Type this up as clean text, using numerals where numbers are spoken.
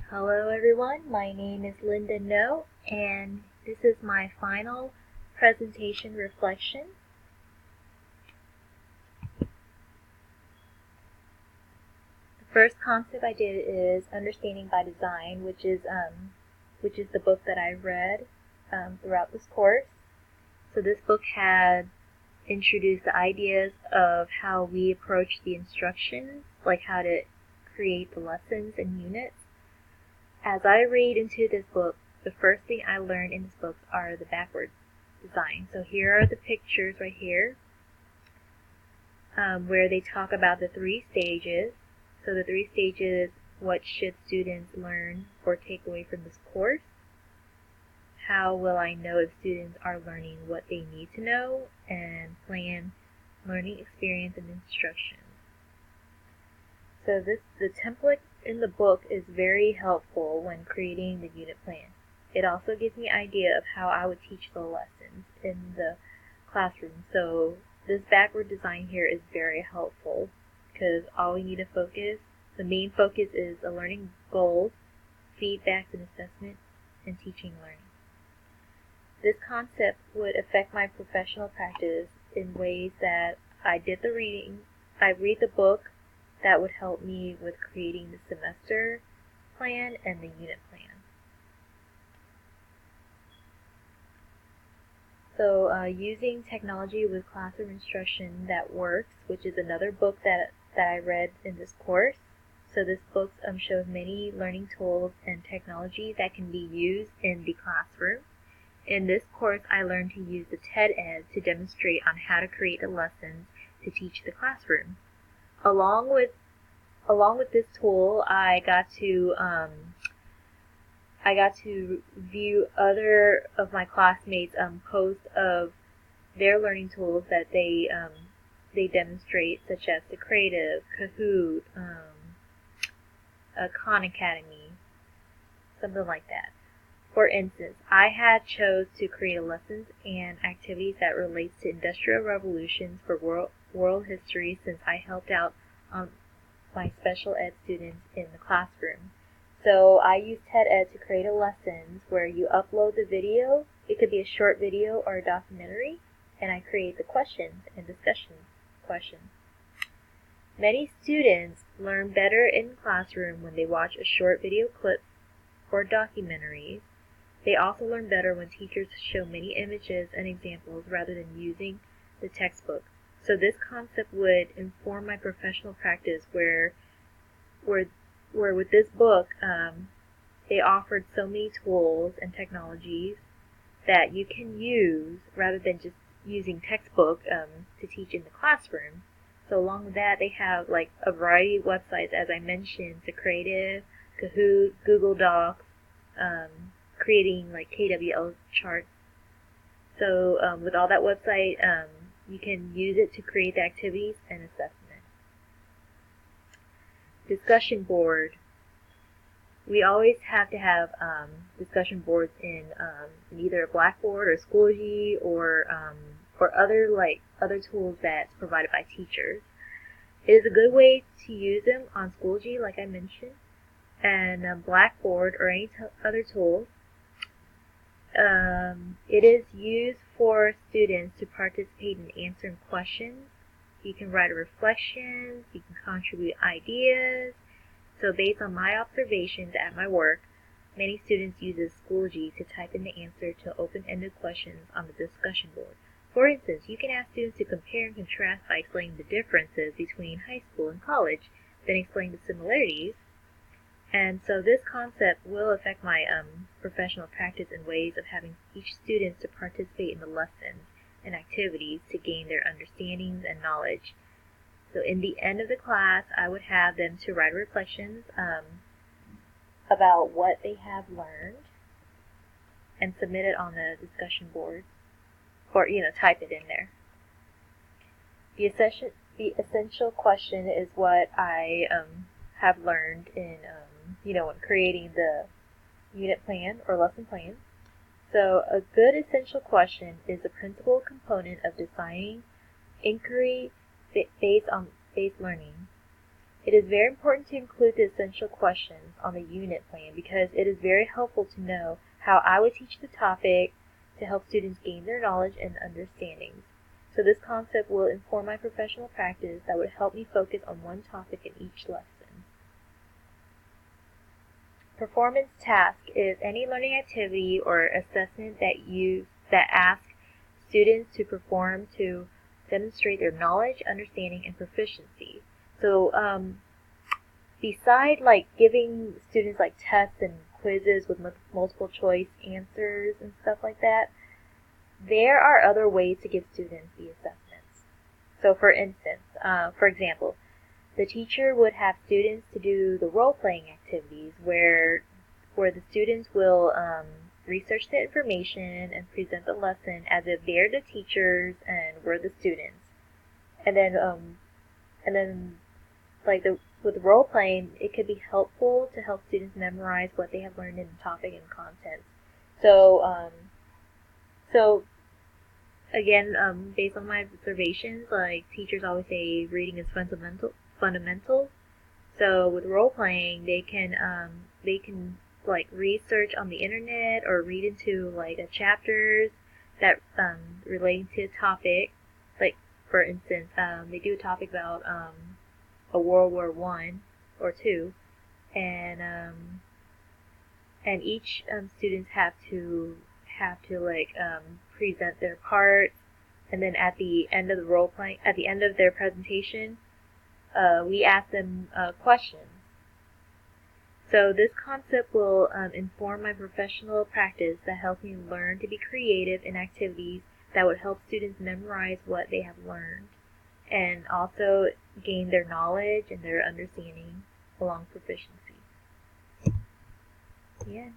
Hello everyone, my name is Linda No, and this is my final presentation reflection. The first concept I did is Understanding by Design, which is the book that I read throughout this course. So this book had introduced the ideas of how we approach the instructions, like how to create the lessons and units. As I read into this book, the first thing I learned in this book are the backward design. So here are the pictures right here where they talk about the 3 stages. So the 3 stages, what should students learn or take away from this course? How will I know if students are learning what they need to know? And plan learning experience and instruction. So the template in the book is very helpful when creating the unit plan. It also gives me an idea of how I would teach the lessons in the classroom. So this backward design here is very helpful because all we need to focus, the main focus is the learning goals, feedbacks and assessment, and teaching learning. This concept would affect my professional practice in ways that I read the book, that would help me with creating the semester plan and the unit plan. So using technology with classroom instruction that works, which is another book that I read in this course. So this book shows many learning tools and technology that can be used in the classroom. In this course, I learned to use the TED Ed to demonstrate on how to create the lessons to teach the classroom. Along with this tool, I got to view other of my classmates' posts of their learning tools that they demonstrate, such as the Creative, Kahoot, Khan Academy, something like that. For instance, I had chose to create lessons and activities that relates to industrial revolutions for world history, since I helped out my special ed students in the classroom. So I use TED Ed to create a lessons where you upload the video. It could be a short video or a documentary, and I create the questions and discussion questions. Many students learn better in the classroom when they watch a short video clip or documentaries. They also learn better when teachers show many images and examples rather than using the textbook. So this concept would inform my professional practice where with this book, they offered so many tools and technologies that you can use rather than just using textbook to teach in the classroom. So along with that, they have like a variety of websites, as I mentioned, the Creative, Kahoot, Google Docs, creating like KWL charts. So with all that website, you can use it to create the activities and assessment. Discussion board. We always have to have discussion boards in either a Blackboard or Schoology or other tools that's provided by teachers. It is a good way to use them on Schoology, like I mentioned, and Blackboard or any other tools. It is used for students to participate in answering questions. You can write reflections, you can contribute ideas. So based on my observations at my work, many students use Schoology to type in the answer to open-ended questions on the discussion board. For instance, you can ask students to compare and contrast by explaining the differences between high school and college, then explain the similarities. And so this concept will affect my professional practice in ways of having each student to participate in the lessons and activities to gain their understandings and knowledge. So in the end of the class, I would have them to write reflections about what they have learned and submit it on the discussion board, or type it in there. The essential question is what I have learned in when creating the unit plan or lesson plan. So a good essential question is a principal component of designing inquiry based learning. It is very important to include the essential questions on the unit plan because it is very helpful to know how I would teach the topic to help students gain their knowledge and understandings. So this concept will inform my professional practice that would help me focus on one topic in each lesson. Performance task is any learning activity or assessment that asks students to perform to demonstrate their knowledge, understanding, and proficiency. So beside like giving students like tests and quizzes with multiple choice answers and stuff like that, there are other ways to give students the assessments. So for instance, for example, the teacher would have students to do the role-playing activities where the students will research the information and present the lesson as if they're the teachers and we're the students. And then like with role-playing, it could be helpful to help students memorize what they have learned in the topic and content. So again, based on my observations, like teachers always say reading is fundamental. So with role playing, they can like research on the internet or read into like chapters that relate to a topic. Like for instance, they do a topic about a World War I or II, and each students have to like present their part, and then at the end of their presentation, we ask them questions. So this concept will inform my professional practice that helps me learn to be creative in activities that would help students memorize what they have learned and also gain their knowledge and their understanding along proficiency. Yeah.